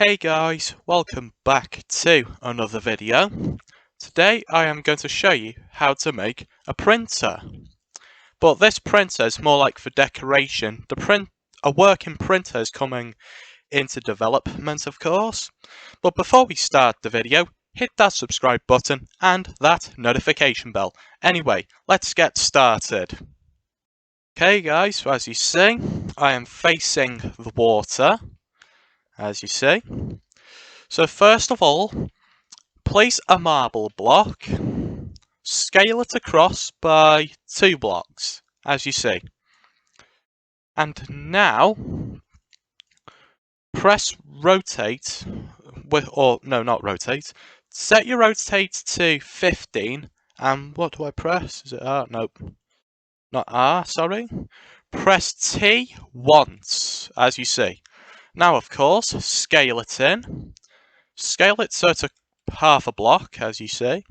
Hey guys, welcome back to another video. Today I am going to show you how to make a printer. But this printer is more like for decoration. A working printer is coming into development, of course. But before we start the video, hit that subscribe button and that notification bell. Anyway, let's get started. Okay guys, so as you see, I am facing the water, as you see. So first of all, place a marble block, scale it across by 2 blocks, as you see. And now, press rotate, not rotate, set your rotate to 15, and what do I press? Is it R? Nope. Not R, sorry. Press T once, as you see. Now, of course, scale it in. Scale it so it's half a block, as you see.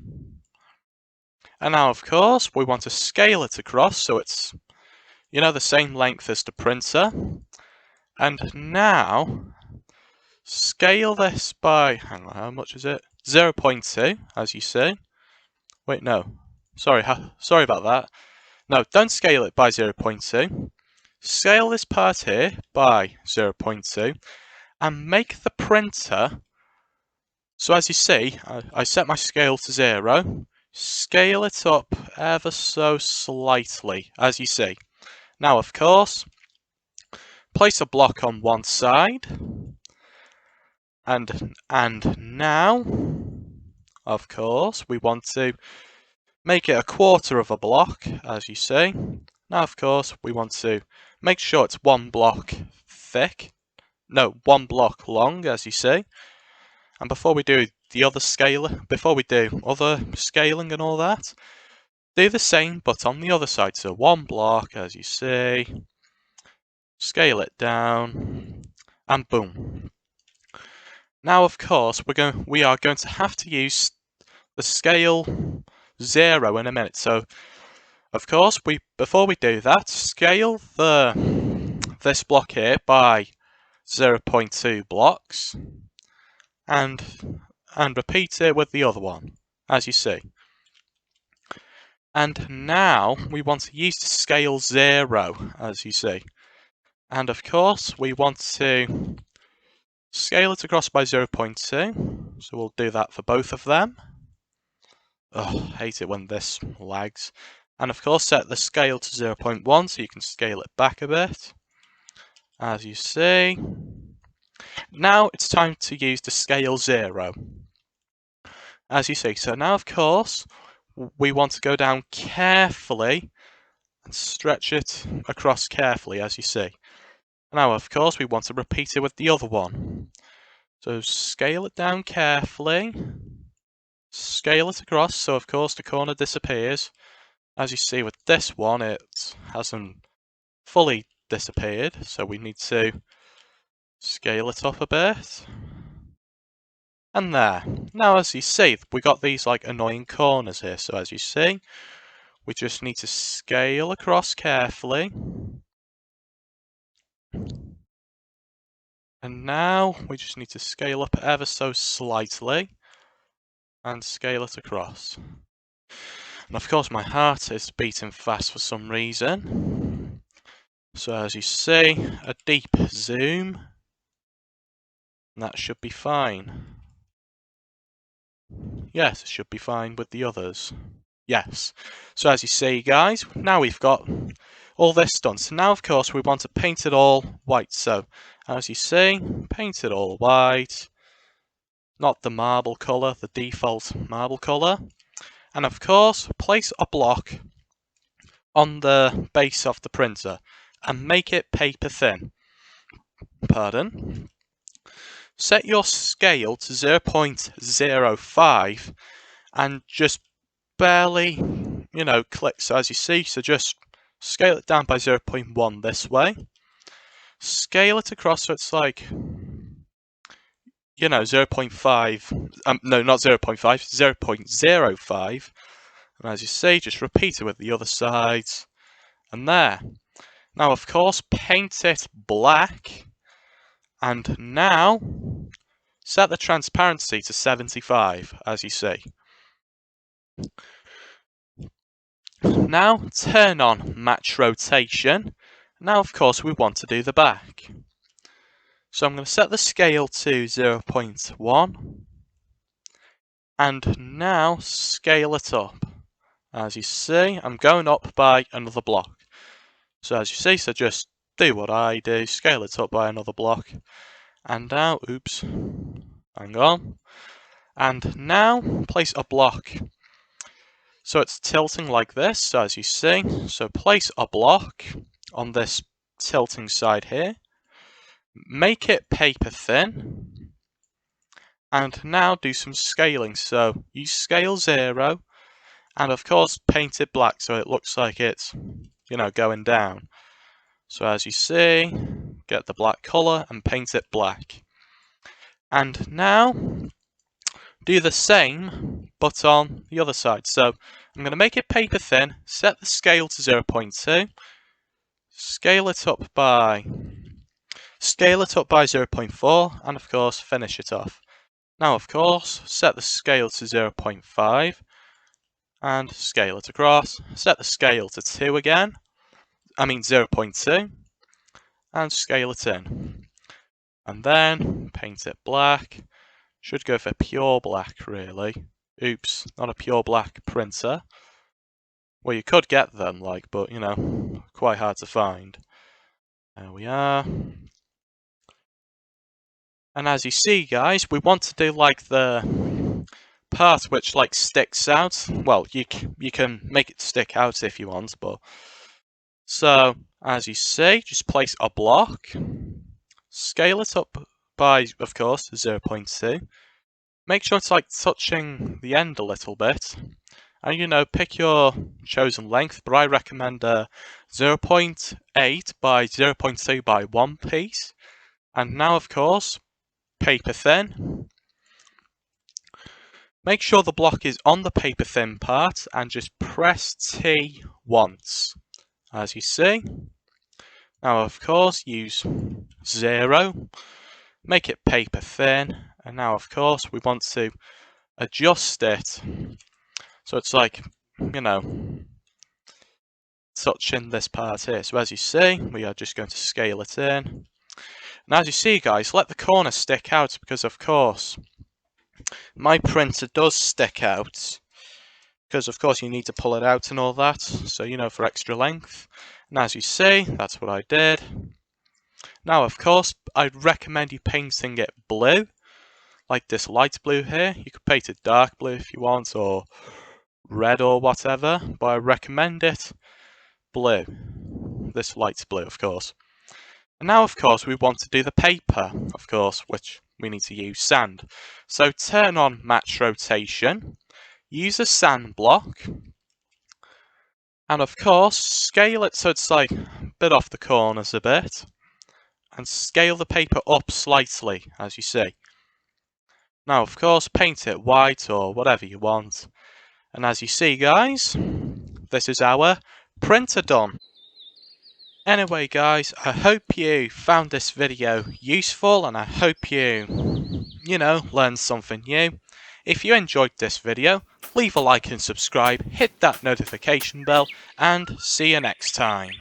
And now, of course, we want to scale it across so it's, the same length as the printer. And now, scale this by, hang on, how much is it? 0.2, as you see. Wait, no. Sorry about that. No, don't scale it by 0.2. Scale this part here by 0.2 and make the printer. So as you see, I set my scale to 0. Scale it up ever so slightly, as you see. Now, of course, place a block on one side, and now, of course, we want to make it a quarter of a block, as you see. Now, of course, we want to make sure it's 1 block thick. No, 1 block long, as you see. And before we do other scaling and all that, do the same but on the other side. So 1 block, as you see, scale it down, and boom. Now, of course, we are going to have to use the scale 0 in a minute. So, of course, before we do that, scale this block here by 0.2 blocks, and repeat it with the other one, as you see. And now we want to use the scale 0, as you see. And of course, we want to scale it across by 0.2. So we'll do that for both of them. Oh, I hate it when this lags. And of course, set the scale to 0.1 so you can scale it back a bit, as you see. Now it's time to use the scale 0, as you see. So now, of course, we want to go down carefully and stretch it across carefully, as you see. Now, of course, we want to repeat it with the other one. So scale it down carefully, scale it across, so of course the corner disappears. As you see with this one, it hasn't fully disappeared, so we need to scale it up a bit. And there. Now, as you see, we got these like annoying corners here. So as you see, we just need to scale across carefully. And now we just need to scale up ever so slightly and scale it across. And of course, my heart is beating fast for some reason. So as you see, a deep zoom. And that should be fine. Yes, it should be fine with the others. Yes. So as you see, guys, now we've got all this done. So now, of course, we want to paint it all white. So as you see, paint it all white. Not the marble colour, the default marble colour. And of course, place a block on the base of the printer and make it paper thin. Pardon. Set your scale to 0.05 and just barely, click. So as you see, so just scale it down by 0.1 this way. Scale it across so it's like, 0.5. No, not 0.5, 0.05. And as you see, just repeat it with the other sides. And there. Now, of course, paint it black. And now, set the transparency to 75, as you see. Now turn on match rotation. Now of course we want to do the back. So I'm going to set the scale to 0.1 and now scale it up. As you see, I'm going up by another block. So as you see, so just do what I do, scale it up by another block. And now, oops, hang on. And now place a block. So it's tilting like this, so as you see. So place a block on this tilting side here. Make it paper thin. And now do some scaling. So use scale 0. And of course paint it black so it looks like it's, going down. So as you see, get the black colour and paint it black. And now do the same but on the other side. So I'm going to make it paper thin, set the scale to 0.2, scale it up by 0.4 and of course finish it off. Now of course set the scale to 0.5 and scale it across, set the scale to 0.2 and scale it in. And then paint it black. Should go for pure black really. Oops, not a pure black printer. Well, you could get them, but quite hard to find. There we are. And as you see, guys, we want to do the part which sticks out. Well, you can make it stick out if you want, but so as you see, just place a block, scale it up by, of course, 0.2. Make sure it's touching the end a little bit. And pick your chosen length, but I recommend 0.8 by 0.2 by 1 piece. And now, of course, paper thin. Make sure the block is on the paper thin part and just press T once, as you see. Now, of course, use 0. Make it paper thin. And now, of course, we want to adjust it. So it's touching this part here. So as you see, we are just going to scale it in. And as you see, guys, let the corner stick out because, of course, my printer does stick out. Because, of course, you need to pull it out and all that. So, for extra length. And as you see, that's what I did. Now, of course, I'd recommend you painting it blue. Like this light blue here. You could paint it dark blue if you want, or red or whatever. But I recommend it blue. This light blue, of course. And now, of course, we want to do the paper, of course, which we need to use sand. So turn on match rotation. Use a sand block. And of course, scale it so it's a bit off the corners a bit. And scale the paper up slightly, as you see. Now, of course, paint it white or whatever you want. And as you see, guys, this is our printer done. Anyway, guys, I hope you found this video useful and I hope you learned something new. If you enjoyed this video, leave a like and subscribe, hit that notification bell, and see you next time.